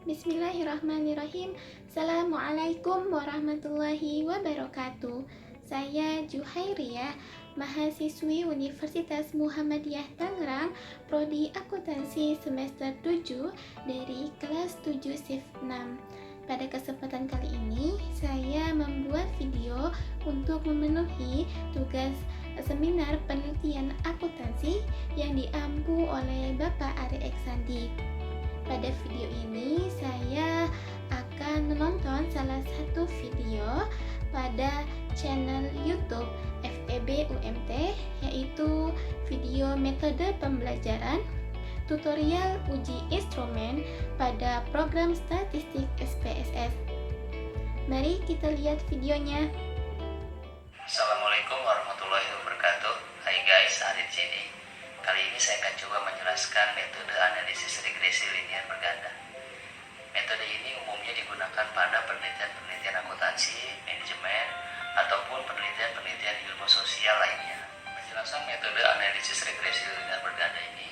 Bismillahirrahmanirrahim. Assalamualaikum warahmatullahi wabarakatuh. Saya Juhairia, mahasiswi Universitas Muhammadiyah Tangerang, Prodi Akuntansi semester 7 dari kelas 7 shift 6. Pada kesempatan kali ini, saya membuat video untuk memenuhi tugas seminar penelitian akuntansi yang diampu oleh Bapak Ari Eksandi. Pada video ini saya akan menonton salah satu video pada channel YouTube FEB UMT, yaitu video metode pembelajaran tutorial uji instrumen pada program statistik SPSS. Mari kita lihat videonya. Assalamualaikum warahmatullahi wabarakatuh. Hai guys, Arif sini. Kali ini saya akan coba menjelaskan metode analisis regresi linear berganda. Metode ini umumnya digunakan pada penelitian akuntansi, manajemen, ataupun penelitian ilmu sosial lainnya. Penjelasan metode analisis regresi linear berganda ini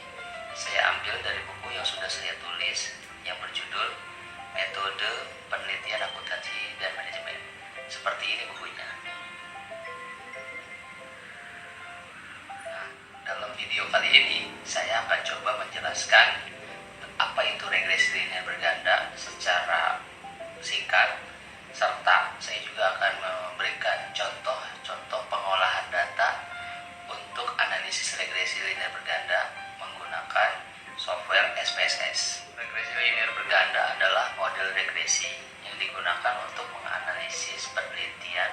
saya ambil dari buku yang sudah saya tulis yang berjudul Metode Penelitian Akuntansi dan Manajemen. Seperti ini bukunya. Dalam video kali ini, saya akan coba menjelaskan apa itu regresi linear berganda secara singkat, serta saya juga akan memberikan contoh-contoh pengolahan data untuk analisis regresi linear berganda menggunakan software SPSS. Regresi linear berganda adalah model regresi yang digunakan untuk menganalisis penelitian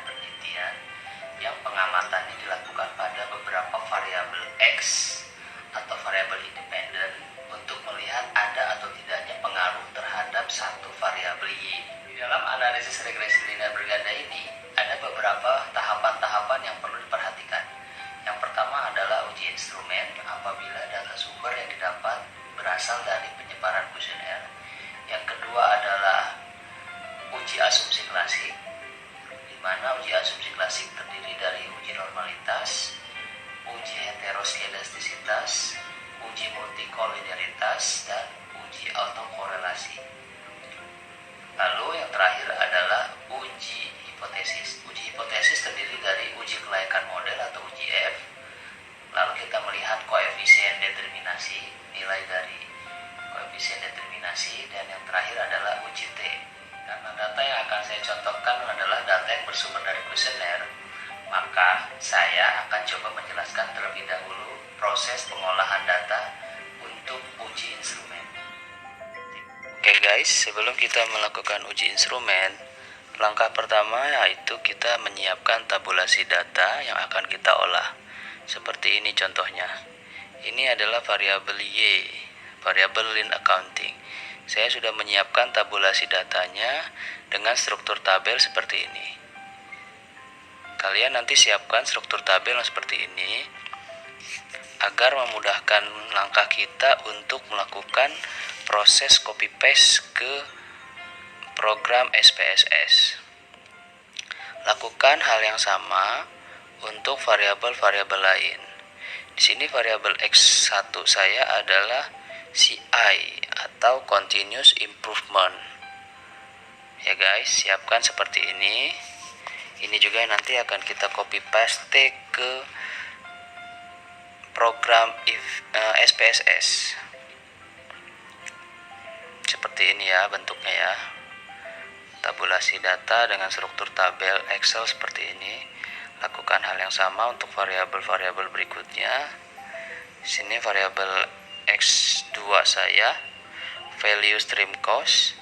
yang pengamatannya dilakukan pada beberapa variabel X atau variabel independen untuk melihat ada atau tidaknya pengaruh terhadap satu variabel Y. Di dalam analisis regresi linear berganda ini ada beberapa tahapan-tahapan yang perlu diperhatikan. Yang pertama adalah uji instrumen apabila data sumber yang didapat berasal dari penyebaran kuesioner. Yang kedua adalah uji asumsi klasik, di mana uji asumsi klasik terdiri dari uji normalitas, uji heteroskedastisitas, uji multikolinearitas, dan uji autokorelasi. Lalu yang terakhir adalah uji hipotesis. Uji hipotesis terdiri dari uji kelayakan model atau uji F. Lalu kita melihat koefisien determinasi, nilai dari koefisien determinasi, dan yang terakhir adalah uji T. Karena data yang akan saya contohkan adalah data yang bersumber dari kuesioner, maka saya akan coba menjelaskan terlebih dahulu proses pengolahan data untuk uji instrumen. Oke guys, sebelum kita melakukan uji instrumen, langkah pertama yaitu kita menyiapkan tabulasi data yang akan kita olah. Seperti ini contohnya. Ini adalah variabel Y, variabel lin accounting. Saya sudah menyiapkan tabulasi datanya dengan struktur tabel seperti ini. Kalian nanti siapkan struktur tabel yang seperti ini agar memudahkan langkah kita untuk melakukan proses copy paste ke program SPSS. Lakukan hal yang sama untuk variabel-variabel lain. Di sini variabel X1 saya adalah CI atau continuous improvement. Ya guys, siapkan seperti ini. Ini juga nanti akan kita copy paste ke program SPSS. Seperti ini ya bentuknya ya. Tabulasi data dengan struktur tabel Excel seperti ini. Lakukan hal yang sama untuk variabel-variabel berikutnya. Di sini variabel X2 saya, value stream cost.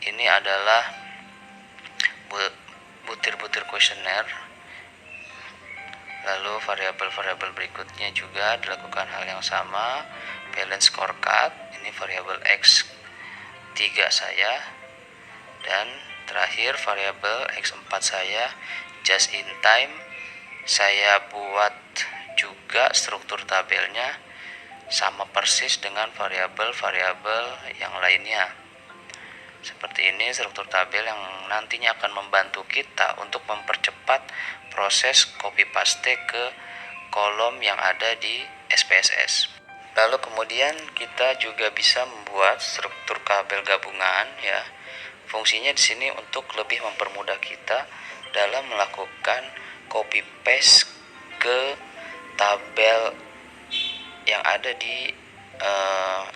Ini adalah butir-butir kuesioner. Lalu variabel-variabel berikutnya juga dilakukan hal yang sama, balance scorecard. Ini variabel X3 saya. Dan terakhir variabel X4 saya, just in time. Saya buat juga struktur tabelnya sama persis dengan variabel-variabel yang lainnya. Seperti ini struktur tabel yang nantinya akan membantu kita untuk mempercepat proses copy paste ke kolom yang ada di SPSS. Lalu kemudian kita juga bisa membuat struktur kabel gabungan ya. Fungsinya di sini untuk lebih mempermudah kita dalam melakukan copy paste ke tabel yang ada di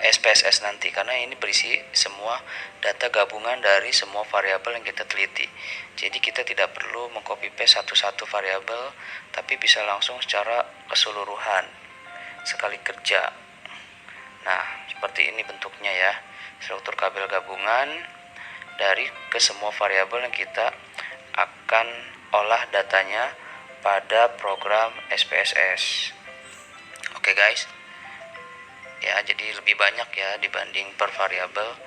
SPSS nanti, karena ini berisi semua data gabungan dari semua variabel yang kita teliti. Jadi kita tidak perlu mengcopy paste satu-satu variabel, tapi bisa langsung secara keseluruhan sekali kerja. Nah, seperti ini bentuknya ya, struktur kabel gabungan dari ke semua variabel yang kita akan olah datanya pada program SPSS. Oke guys, ya jadi lebih banyak ya dibanding per variabel,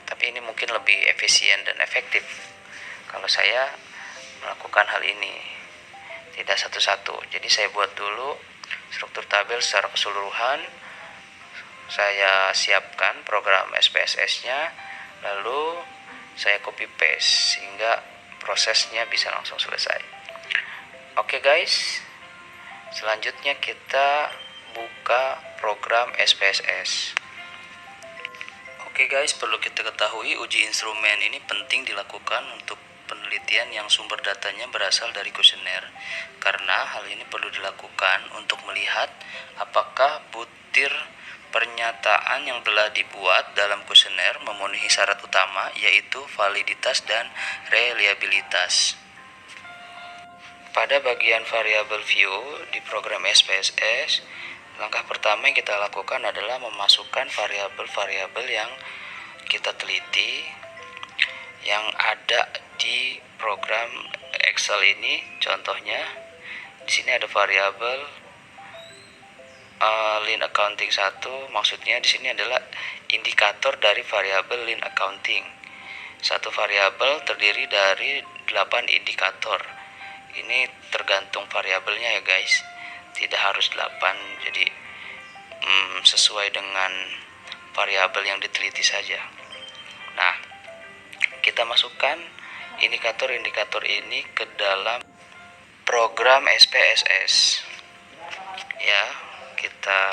tapi ini mungkin lebih efisien dan efektif kalau saya melakukan hal ini tidak satu-satu. Jadi saya buat dulu struktur tabel secara keseluruhan, saya siapkan program SPSS-nya, lalu saya copy paste sehingga prosesnya bisa langsung selesai. Oke guys, selanjutnya kita buka program SPSS. Oke guys, perlu kita ketahui uji instrumen ini penting dilakukan untuk penelitian yang sumber datanya berasal dari kuesioner, karena hal ini perlu dilakukan untuk melihat apakah butir pernyataan yang telah dibuat dalam kuesioner memenuhi syarat utama, yaitu validitas dan reliabilitas. Pada bagian variabel view di program SPSS, langkah pertama yang kita lakukan adalah memasukkan variabel-variabel yang kita teliti yang ada di program Excel ini. Contohnya, di sini ada variabel lean accounting 1, maksudnya di sini adalah indikator dari variabel lean accounting. Satu variabel terdiri dari 8 indikator. Ini tergantung variabelnya ya guys, tidak harus 8, jadi sesuai dengan variabel yang diteliti saja. Nah, kita masukkan indikator-indikator ini ke dalam program SPSS ya. Kita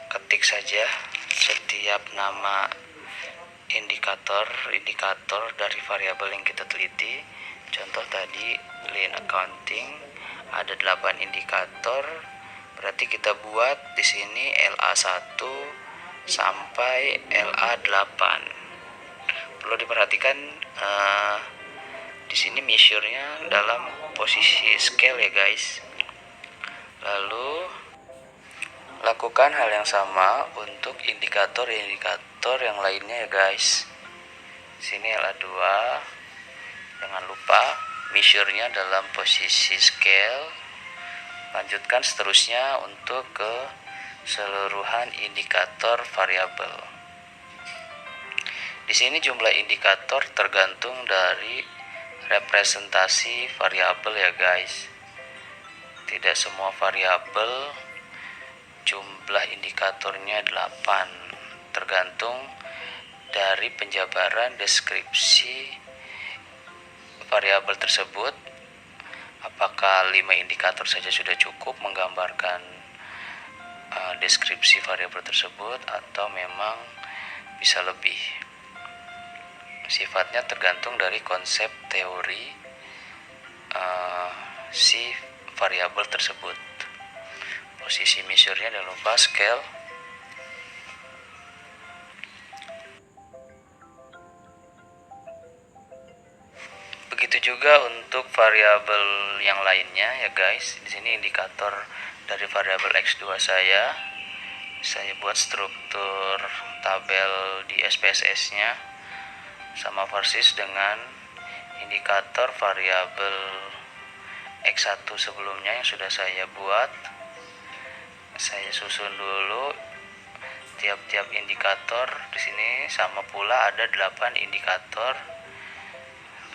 ketik saja setiap nama indikator dari variabel yang kita teliti. Contoh tadi lean accounting ada 8 indikator, berarti kita buat di sini LA1 sampai LA8. Perlu diperhatikan di sini measure-nya dalam posisi scale ya guys. Lalu lakukan hal yang sama untuk indikator-indikator yang lainnya ya guys. Sini LA2, jangan lupa measure-nya dalam posisi scale. Lanjutkan seterusnya untuk ke keseluruhan indikator variabel. Di sini jumlah indikator tergantung dari representasi variabel ya guys. Tidak semua variabel jumlah indikatornya 8, tergantung dari penjabaran deskripsi variabel tersebut. Apakah 5 indikator saja sudah cukup menggambarkan deskripsi variabel tersebut, atau memang bisa lebih. Sifatnya tergantung dari konsep teori si variabel tersebut. Posisi measure-nya jangan lupa scale. Begitu juga untuk variabel yang lainnya ya guys. Di sini indikator dari variabel X2 saya buat struktur tabel di SPSS-nya sama persis dengan indikator variabel X1 sebelumnya yang sudah saya buat. Saya susun dulu tiap-tiap indikator. Di sini sama pula ada 8 indikator.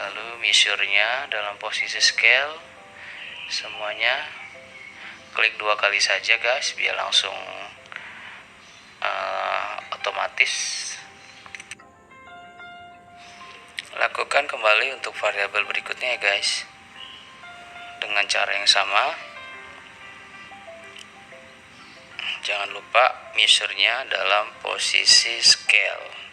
Lalu measure-nya dalam posisi scale, semuanya klik 2 kali saja guys, biar langsung otomatis. Lakukan kembali untuk variabel berikutnya ya guys, dengan cara yang sama. Jangan lupa measure-nya dalam posisi scale.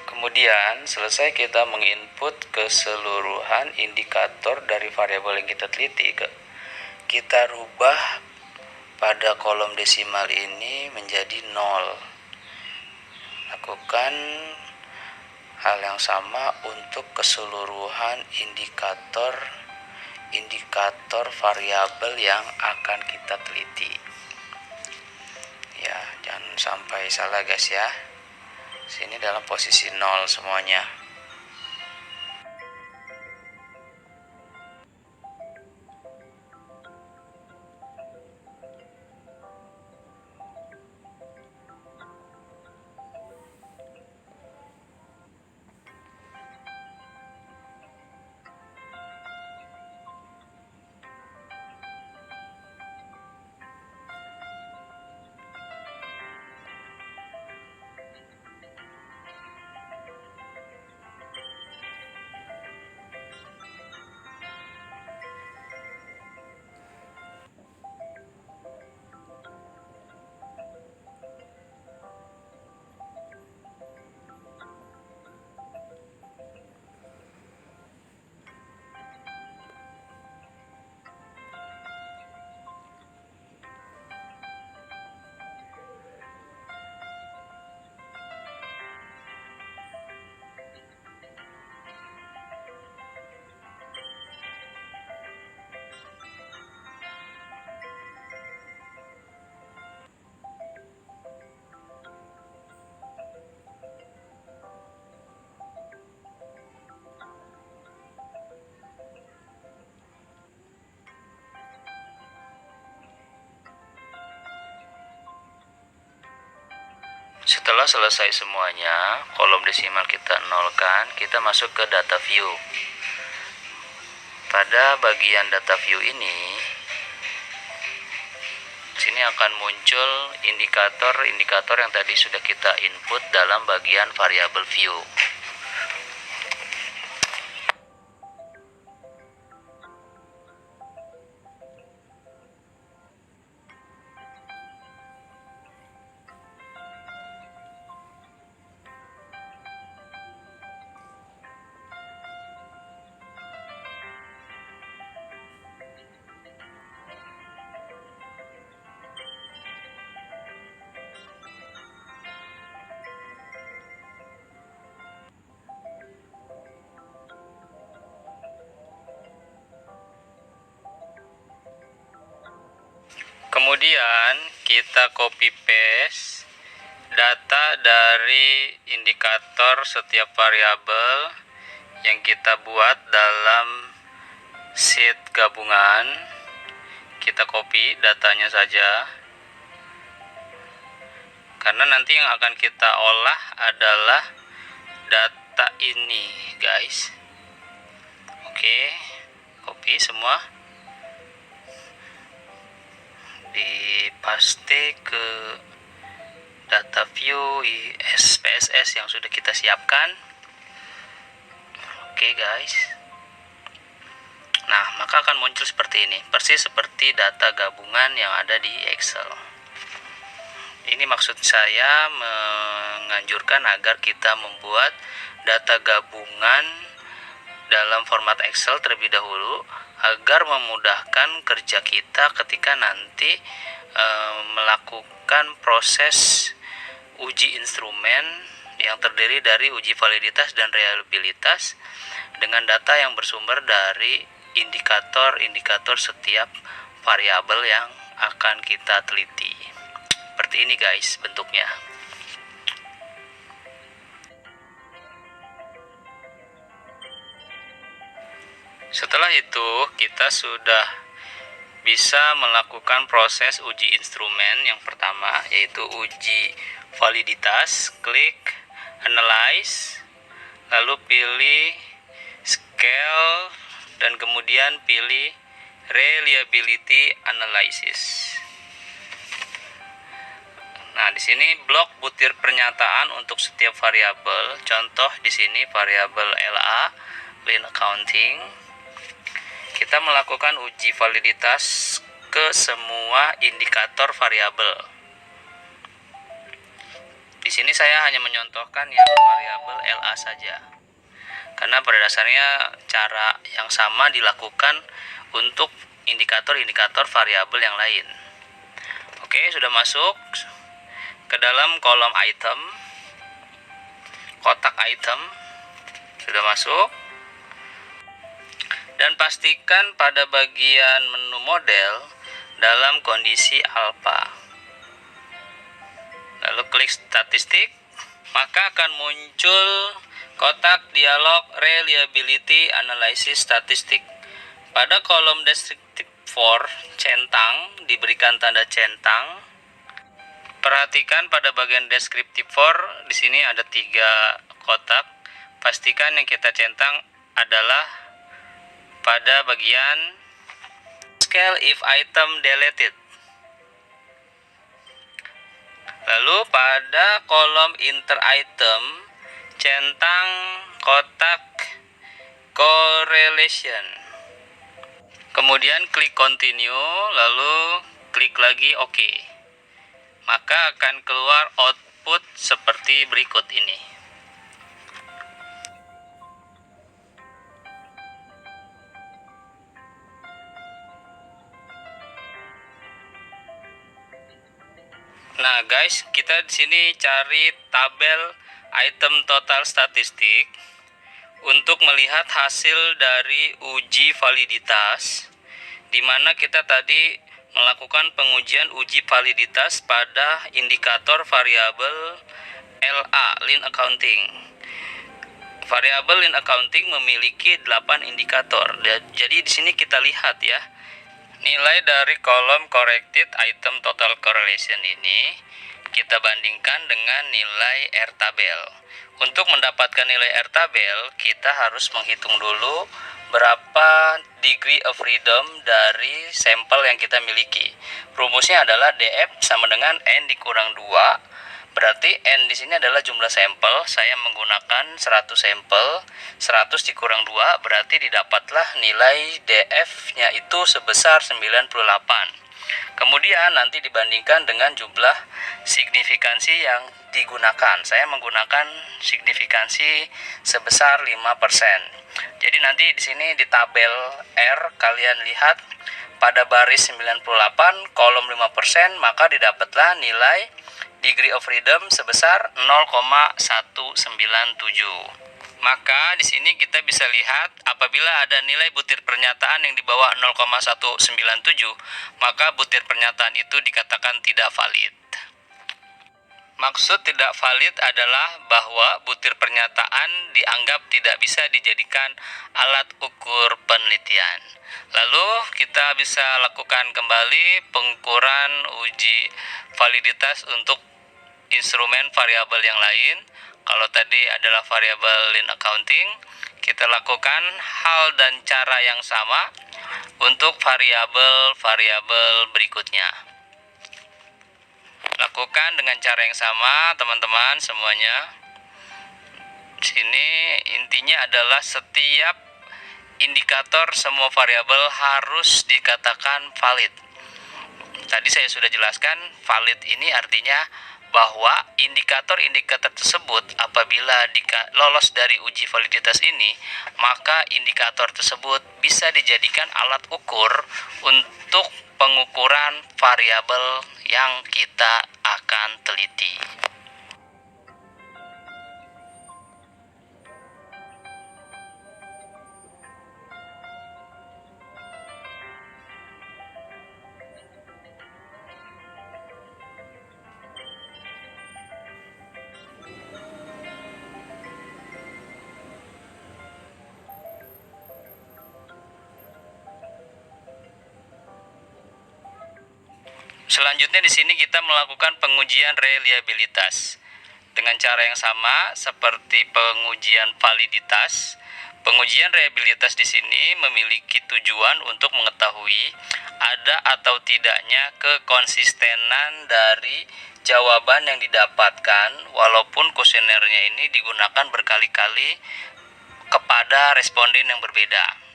Kemudian selesai kita menginput keseluruhan indikator dari variabel yang kita teliti, kita rubah pada kolom desimal ini menjadi 0. Lakukan hal yang sama untuk keseluruhan indikator variabel yang akan kita teliti. Ya, jangan sampai salah guys ya. Sini dalam posisi 0 semuanya. Setelah selesai semuanya, kolom desimal kita nolkan, kita masuk ke data view. Pada bagian data view ini, sini akan muncul indikator-indikator yang tadi sudah kita input dalam bagian variable view. Kemudian kita copy paste data dari indikator setiap variabel yang kita buat dalam sheet gabungan. Kita copy datanya saja, karena nanti yang akan kita olah adalah data ini, guys. Oke, copy semua, dipaste ke data view SPSS yang sudah kita siapkan. Oke guys, nah maka akan muncul seperti ini, persis seperti data gabungan yang ada di Excel. Ini maksud saya menganjurkan agar kita membuat data gabungan dalam format Excel terlebih dahulu, agar memudahkan kerja kita ketika nanti melakukan proses uji instrumen yang terdiri dari uji validitas dan reliabilitas dengan data yang bersumber dari indikator-indikator setiap variabel yang akan kita teliti. Seperti ini guys bentuknya. Setelah itu kita sudah bisa melakukan proses uji instrumen yang pertama, yaitu uji validitas. Klik analyze, lalu pilih scale, dan kemudian pilih reliability analysis. Nah, di sini blok butir pernyataan untuk setiap variabel. Contoh di sini variabel LA, Lean Accounting. Kita melakukan uji validitas ke semua indikator variabel. Di sini saya hanya menyontohkan yang variabel LA saja, karena pada dasarnya cara yang sama dilakukan untuk indikator-indikator variabel yang lain. Oke, sudah masuk ke dalam kolom item, kotak item sudah masuk, dan pastikan pada bagian menu model dalam kondisi alpha. Lalu klik statistik, maka akan muncul kotak dialog reliability analysis statistik. Pada kolom descriptive for centang diberikan tanda centang. Perhatikan pada bagian descriptive for, di sini ada 3 kotak. Pastikan yang kita centang adalah pada bagian scale if item deleted. Lalu pada kolom inter item centang kotak correlation. Kemudian klik continue, lalu klik lagi OK. Maka akan keluar output seperti berikut ini. Nah guys, kita di sini cari tabel item total statistik untuk melihat hasil dari uji validitas, di mana kita tadi melakukan pengujian uji validitas pada indikator variabel LA, Lean Accounting. Variabel Lean Accounting memiliki 8 indikator. Jadi di sini kita lihat ya, nilai dari kolom corrected item total correlation ini kita bandingkan dengan nilai R-tabel. Untuk mendapatkan nilai R-tabel, kita harus menghitung dulu berapa degree of freedom dari sampel yang kita miliki. Rumusnya adalah df sama dengan n dikurang 2. Berarti n di sini adalah jumlah sampel. Saya menggunakan 100 sampel. 100 dikurang 2 berarti didapatlah nilai df-nya itu sebesar 98. Kemudian nanti dibandingkan dengan jumlah signifikansi yang digunakan. Saya menggunakan signifikansi sebesar 5%. Jadi nanti di sini di tabel R kalian lihat pada baris 98 kolom 5%, maka didapatlah nilai degree of freedom sebesar 0,197. Maka di sini kita bisa lihat apabila ada nilai butir pernyataan yang di bawah 0,197, maka butir pernyataan itu dikatakan tidak valid. Maksud tidak valid adalah bahwa butir pernyataan dianggap tidak bisa dijadikan alat ukur penelitian. Lalu kita bisa lakukan kembali pengukuran uji validitas untuk instrumen variabel yang lain. Kalau tadi adalah variabel lean accounting, kita lakukan hal dan cara yang sama untuk variabel-variabel berikutnya. Lakukan dengan cara yang sama, teman-teman semuanya. Di sini intinya adalah setiap indikator semua variabel harus dikatakan valid. Tadi saya sudah jelaskan, valid ini artinya bahwa indikator-indikator tersebut apabila lolos dari uji validitas ini, maka indikator tersebut bisa dijadikan alat ukur untuk pengukuran variabel yang kita akan teliti. Selanjutnya di sini kita melakukan pengujian reliabilitas dengan cara yang sama seperti pengujian validitas. Pengujian reliabilitas di sini memiliki tujuan untuk mengetahui ada atau tidaknya kekonsistenan dari jawaban yang didapatkan walaupun kuesionernya ini digunakan berkali-kali kepada responden yang berbeda.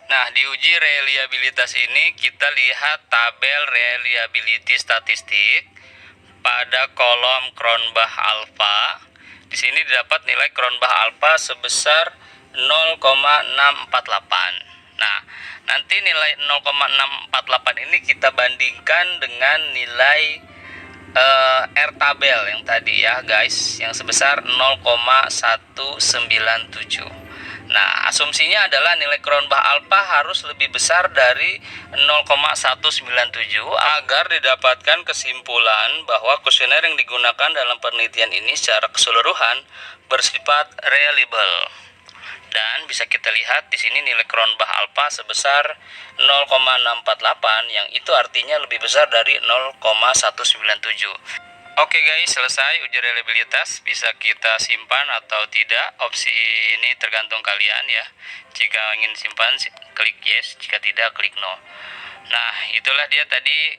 Nah, di uji reliabilitas ini kita lihat tabel reliability statistik pada kolom Cronbach alpha. Di sini didapat nilai Cronbach alpha sebesar 0,648. Nah, nanti nilai 0,648 ini kita bandingkan dengan nilai R tabel yang tadi ya guys, yang sebesar 0,197. Nah, asumsinya adalah nilai Cronbach alpha harus lebih besar dari 0,197 agar didapatkan kesimpulan bahwa kuesioner yang digunakan dalam penelitian ini secara keseluruhan bersifat reliable. Dan bisa kita lihat di sini nilai Cronbach alpha sebesar 0,648 yang itu artinya lebih besar dari 0,197. Oke guys, selesai uji reliabilitas. Bisa kita simpan atau tidak. Opsi ini tergantung kalian ya. Jika ingin simpan, klik yes. Jika tidak, klik no. Nah, itulah dia tadi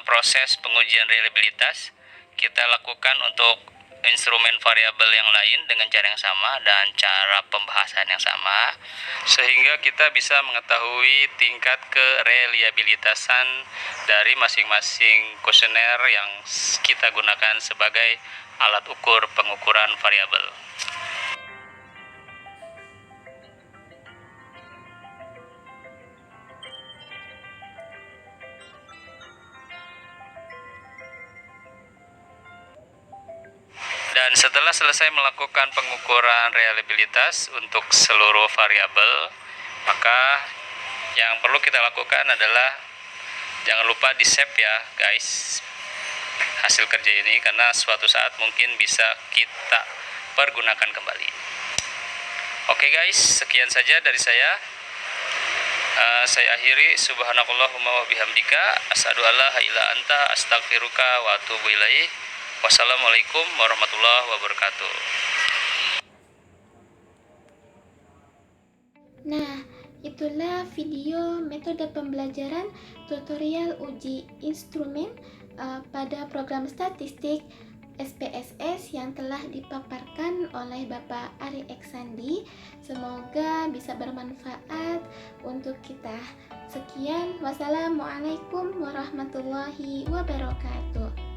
proses pengujian reliabilitas. Kita lakukan untuk instrumen variabel yang lain dengan cara yang sama dan cara pembahasan yang sama, sehingga kita bisa mengetahui tingkat kereliabilitasan dari masing-masing kuesioner yang kita gunakan sebagai alat ukur pengukuran variabel. Dan setelah selesai melakukan pengukuran reliabilitas untuk seluruh variabel, maka yang perlu kita lakukan adalah jangan lupa di save ya guys hasil kerja ini, karena suatu saat mungkin bisa kita pergunakan kembali. Oke guys, sekian saja dari saya. Saya akhiri, subhanakallahumma wa bihamdika asyhadu alla ilaha illa anta astaghfiruka wa atubu ilaik. Wassalamualaikum warahmatullahi wabarakatuh. Nah, itulah video metode pembelajaran tutorial uji instrumen pada program statistik SPSS yang telah dipaparkan oleh Bapak Ari Eksandi. Semoga bisa bermanfaat untuk kita. Sekian, wassalamualaikum warahmatullahi wabarakatuh.